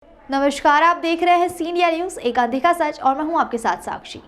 नमस्कार, आप देख रहे हैं सी इंडिया न्यूज, एक अनदेखा सच, और मैं हूं आपके साथ साक्षी।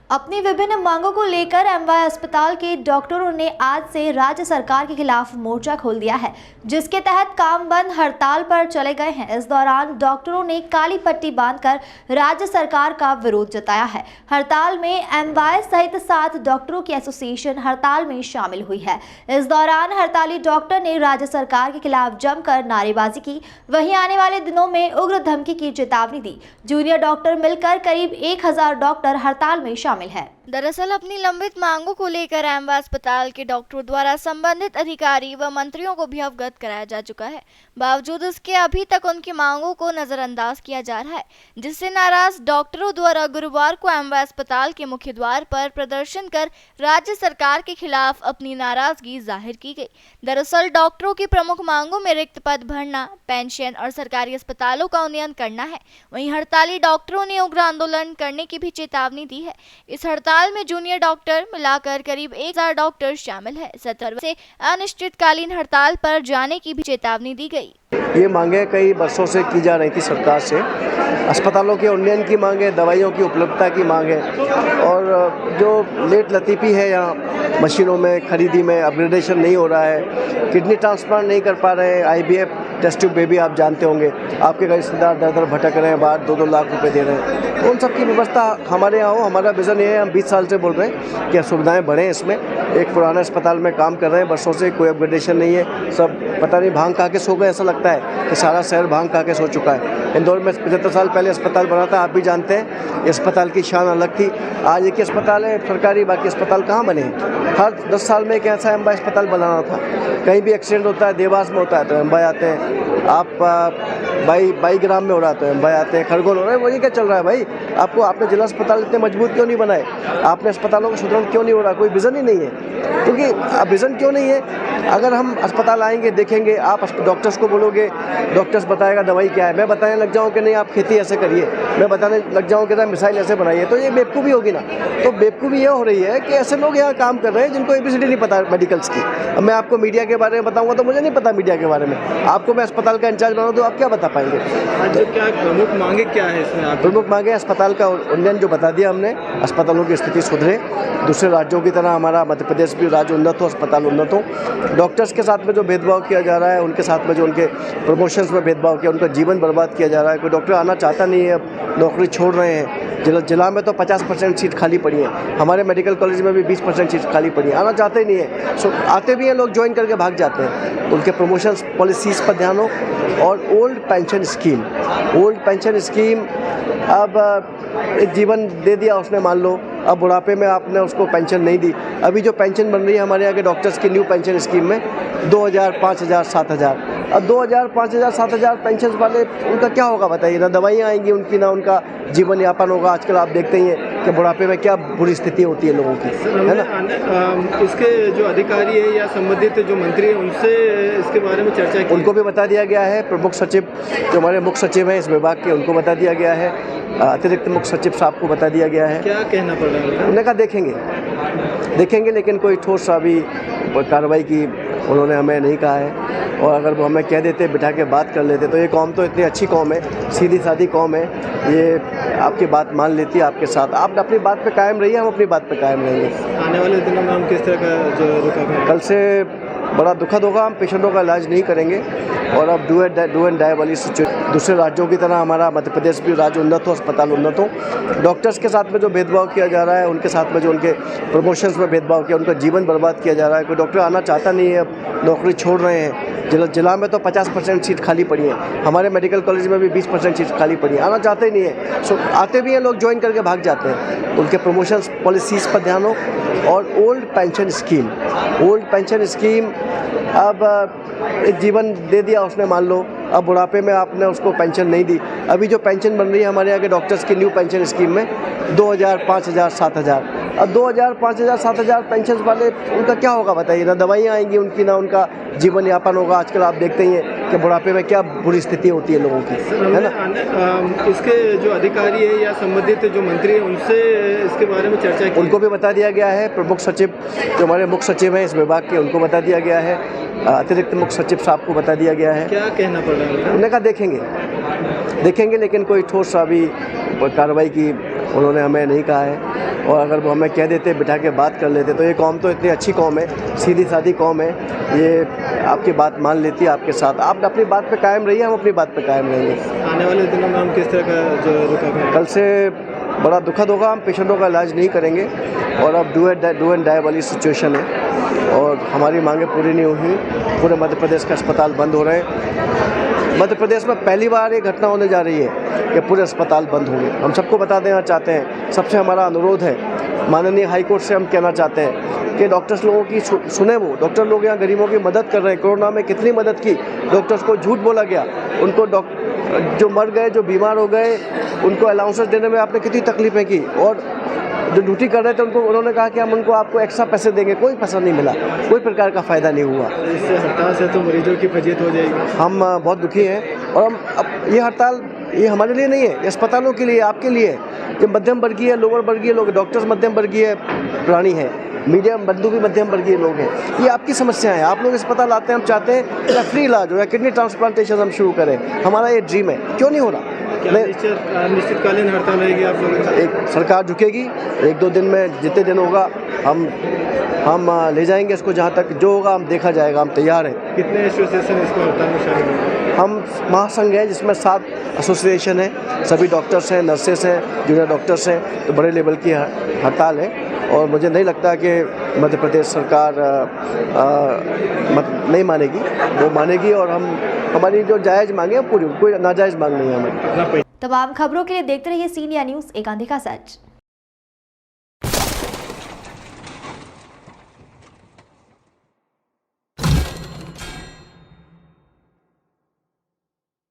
अपनी विभिन्न मांगों को लेकर एमवाय अस्पताल के डॉक्टरों ने आज से राज्य सरकार के खिलाफ मोर्चा खोल दिया है, जिसके तहत काम बंद हड़ताल पर चले गए हैं। इस दौरान डॉक्टरों ने काली पट्टी बांधकर राज्य सरकार का विरोध जताया है। हड़ताल में एमवाय सहित 7 डॉक्टरों की एसोसिएशन हड़ताल में शामिल हुई है। इस दौरान हड़ताली डॉक्टर ने राज्य सरकार के खिलाफ जमकर नारेबाजी की। वहीं आने वाले दिनों में उग्र धमकी की चेतावनी दी। जूनियर डॉक्टर मिलकर करीब 1000 डॉक्टर हड़ताल में शामिल है। दरअसल अपनी लंबित मांगों को लेकर एमवाय अस्पताल के डॉक्टरों द्वारा संबंधित अधिकारी व मंत्रियों को भी अवगत कराया जा चुका है। बावजूद इसके अभी तक उनकी मांगों को नजरअंदाज किया जा रहा है, जिससे नाराज डॉक्टरों द्वारा गुरुवार को एमवाय अस्पताल के मुख्य द्वार पर प्रदर्शन कर राज्य सरकार के खिलाफ अपनी नाराजगी जाहिर की गई। दरअसल डॉक्टरों की प्रमुख मांगों में रिक्त पद भरना, पेंशन और सरकारी अस्पतालों का उन्नयन करना है। वहीं हड़ताली डॉक्टरों ने उग्र आंदोलन करने की भी चेतावनी दी है। इस हड़ताल में जूनियर डॉक्टर मिलाकर करीब 1000 डॉक्टर शामिल है। 17 से अनिश्चितकालीन हड़ताल पर जाने की भी चेतावनी दी गई। ये मांगे कई वर्षों से की जा रही थी सरकार से। अस्पतालों के उन्नयन की मांग है, दवाइयों की उपलब्धता की मांग है, और जो लेट लतीफ़ी है यहाँ मशीनों में खरीदी में अपग्रेडेशन नहीं हो रहा है, किडनी ट्रांसप्लांट नहीं कर पा रहे हैं, IVF टेस्ट ट्यूब बेबी आप जानते होंगे, आपके रिश्तेदार दर दर भटक रहे हैं, बाहर 2-2 लाख रुपए दे रहे हैं। उन सब की व्यवस्था हमारे यहाँ हो। हमारा विज़न ये है, हम 20 साल से बोल रहे हैं कि सुविधाएँ बढ़ें। इसमें एक पुराने अस्पताल में काम कर रहे हैं वर्षों से, कोई अपग्रेडेशन नहीं है। सब पता नहीं भांग खा के सो गए, ऐसा लगता है कि सारा शहर भांग खा के सो चुका है। इंदौर में 75 साल पहले अस्पताल बना था, आप भी जानते हैं। अस्पताल की शान अलग थी। आज एक ही अस्पताल है सरकारी, बाकी अस्पताल कहाँ बने हैं? हर 10 साल में एक ऐसा एमवाय अस्पताल बनाना था। कहीं भी एक्सीडेंट होता है, देवास में होता है तो एमवाय आते हैं, आप बाई ग्राम में हो रहा तो एमवाय आते हैं, खरगोन हो रहा है। वही क्या चल रहा है भाई? आपने जिला अस्पताल इतने मजबूत क्यों नहीं बनाए? आपने अस्पतालों का सुदृढ़ क्यों नहीं हो रहा? कोई विज़न ही नहीं है। क्योंकि विज़न क्यों नहीं है? अगर हम अस्पताल आएंगे, देखेंगे, आप डॉक्टर्स को बोलोगे, डॉक्टर्स बताएगा दवाई क्या है, मैं बताने लग जाऊँ कि नहीं आप खेती ऐसे करिए, मैं बताने लग जाऊँ कि मिसाइल ऐसे बनाइए, तो ये बेवकूफ़ी होगी ना। तो बेवकूफ़ी ये हो रही है कि ऐसे लोग यहाँ काम कर रहे हैं जिनको ABCD नहीं पता मेडिकल्स की। अब मैं आपको मीडिया के बारे में बताऊँगा तो मुझे नहीं पता मीडिया के बारे में। आपको मैं अस्पताल का इंचार्ज बनाऊँ तो आप क्या बता पाएंगे? तो क्या प्रमुख मांगे क्या है इसमें? प्रमुख मांगे अस्पताल का उन्नयन जो बता दिया हमने, अस्पतालों की स्थिति सुधरे, दूसरे राज्यों की तरह हमारा मध्य प्रदेश भी राज्य उन्नत हो, अस्पताल उन्नत हो। डॉक्टर्स के साथ में जो भेदभाव किया जा रहा है, उनके साथ में जो उनके प्रमोशंस में भेदभाव किया, उनका जीवन बर्बाद किया जा रहा है। कोई डॉक्टर आना चाहता नहीं है, अब नौकरी छोड़ रहे हैं। जिला में तो 50% सीट खाली पड़ी है, हमारे मेडिकल कॉलेज में भी 20% सीट खाली पड़ी है। आना चाहते ही नहीं है। सो आते भी हैं लोग, ज्वाइन करके भाग जाते हैं। उनके प्रमोशन पॉलिसीज़ पर ध्यान हो। और ओल्ड पेंशन स्कीम अब एक जीवन दे दिया उसने, मान लो अब बुढ़ापे में आपने उसको पेंशन नहीं दी। अभी जो पेंशन बन रही है हमारे यहाँ के डॉक्टर्स की न्यू पेंशन स्कीम में 2000, 5000, 7000। अब 2000, 5000, 7000 पेंशन वाले उनका क्या होगा बताइए? ना दवाइयाँ आएंगी उनकी, ना उनका जीवन यापन होगा। आजकल आप देखते ही हैं कि बुढ़ापे में क्या बुरी स्थिति होती है लोगों की, है ना। इसके जो अधिकारी है या संबंधित जो मंत्री है उनसे इसके बारे में चर्चा की? उनको भी बता दिया गया है। प्रमुख सचिव जो हमारे मुख्य सचिव हैं इस विभाग के, उनको बता दिया गया है। अतिरिक्त मुख्य सचिव साहब को बता दिया गया है। क्या कहना पड़ रहा है? उन्होंने कहा देखेंगे, लेकिन कोई ठोस अभी कार्रवाई की उन्होंने हमें नहीं कहा है। और अगर वो हमें कह देते, बिठा के बात कर लेते, तो ये कौम तो इतनी अच्छी कौम है, सीधी सादी कौम है, ये आपकी बात मान लेती है आपके साथ। आप अपनी बात पे कायम रहिए, हम अपनी बात पे कायम रहेंगे। आने वाले दिनों में हम किस तरह का जो रुका? कल से बड़ा दुखद होगा, हम पेशेंटों का इलाज नहीं करेंगे। और अब डू एंड डाई वाली सिचुएशन, दूसरे राज्यों की तरह हमारा मध्य प्रदेश भी राज्य उन्नत हो, अस्पताल उन्नत हो। डॉक्टर्स के साथ में जो भेदभाव किया जा रहा है, उनके साथ में जो उनके प्रमोशंस में भेदभाव किया, उनका जीवन बर्बाद किया जा रहा है। कोई डॉक्टर आना चाहता नहीं है, अब नौकरी छोड़ रहे हैं। जिला में तो 50% सीट खाली पड़ी है, हमारे मेडिकल कॉलेज में भी 20% सीट खाली पड़ी है। आना चाहते ही नहीं है। सो आते भी हैं लोग, ज्वाइन करके भाग जाते हैं। उनके प्रमोशंस पॉलिसीज़ पर ध्यान हो। और ओल्ड पेंशन स्कीम अब एक जीवन दे दिया उसने, मान लो अब बुढ़ापे में आपने उसको पेंशन नहीं दी। अभी जो पेंशन बन रही है हमारे यहाँ के डॉक्टर्स की न्यू पेंशन स्कीम में 2000, 5000, 7000। अब 2000, 5000, 7000 पेंशन वाले उनका क्या होगा बताइए? ना दवाइयाँ आएंगी उनकी, ना उनका जीवन यापन होगा। आजकल आप देखते ही हैं कि बुढ़ापे में क्या बुरी स्थिति होती है लोगों की, है ना। इसके जो अधिकारी है या संबंधित जो मंत्री है उनसे इसके बारे में चर्चा की? उनको भी बता दिया गया है। प्रमुख सचिव जो हमारे मुख्य सचिव हैं इस विभाग के, उनको बता दिया गया है। अतिरिक्त मुख्य सचिव साहब को बता दिया गया है। क्या कहना पड़ रहा है? उन्होंने कहा देखेंगे, लेकिन कोई ठोस सा भी कार्रवाई की उन्होंने हमें नहीं कहा है। और अगर वो हमें कह देते, बिठा के बात कर लेते, तो ये कौम तो इतनी अच्छी कौम है, सीधी सादी कौम है, ये आपकी बात मान लेती है आपके साथ। आप अपनी बात पे कायम रहिए, हम अपनी बात पे कायम रहेंगे। आने वाले दिनों में हम किस तरह का जो रुका है? कल से बड़ा दुखद होगा, हम पेशेंटों का इलाज नहीं करेंगे और अब डू एंड डाई वाली सिचुएशन है और हमारी मांगें पूरी नहीं हुई। पूरे मध्य प्रदेश के अस्पताल बंद हो रहे हैं। मध्य प्रदेश में पहली बार ये घटना होने जा रही है कि पूरे अस्पताल बंद होंगे। हम सबको बता देना चाहते हैं, सबसे हमारा अनुरोध है, माननीय हाई कोर्ट से हम कहना चाहते हैं कि डॉक्टर्स लोगों की सुने। वो डॉक्टर लोग यहाँ गरीबों की मदद कर रहे हैं। कोरोना में कितनी मदद की, डॉक्टर्स को झूठ बोला गया, उनको जो मर गए, जो बीमार हो गए, उनको अलाउंसेस देने में आपने कितनी तकलीफें की। और जो ड्यूटी कर रहे थे उनको उन्होंने कहा कि हम उनको आपको एक्स्ट्रा पैसे देंगे, कोई पैसा नहीं मिला, कोई प्रकार का फ़ायदा नहीं हुआ। इससे हड़ताल से तो मरीजों की फजीयत हो जाएगी। हम बहुत दुखी हैं और हम अब ये हड़ताल ये हमारे लिए नहीं है, ये अस्पतालों के लिए, आपके लिए। ये मध्यम वर्गीय, लोअर वर्गीय लोग, डॉक्टर्स मध्यम वर्गीय प्राणी हैं, मीडियम बंधु भी मध्यम वर्गीय लोग हैं। ये आपकी समस्या है। आप लोग अस्पताल आते हैं, हम चाहते हैं कि फ्री इलाज हो या किडनी ट्रांसप्लांटेशन हम शुरू करें। हमारा ये ड्रीम है, क्यों नहीं हो रहा? निश्चितकालीन हड़ताल रहेगी आप लोगों की? एक सरकार झुकेगी, 1-2 दिन में, जितने दिन होगा हम ले जाएंगे इसको, जहाँ तक जो होगा हम देखा जाएगा। हम तैयार हैं। कितने एसोसिएशन इसको हड़ताल में शामिल हैं? हम महासंघ है जिसमें 7 एसोसिएशन है, सभी डॉक्टर्स हैं, नर्सेस हैं, जूनियर डॉक्टर्स हैं, तो बड़े लेवल की हड़ताल है। और मुझे नहीं लगता कि मध्य प्रदेश सरकार नहीं मानेगी, वो मानेगी और हमारी जो जायज़ मांगे पूरी, कोई नाजायज़ मांग नहीं है हमारी। तमाम खबरों के लिए देखते रहिए सी इंडिया न्यूज़, एक आंधी का सच।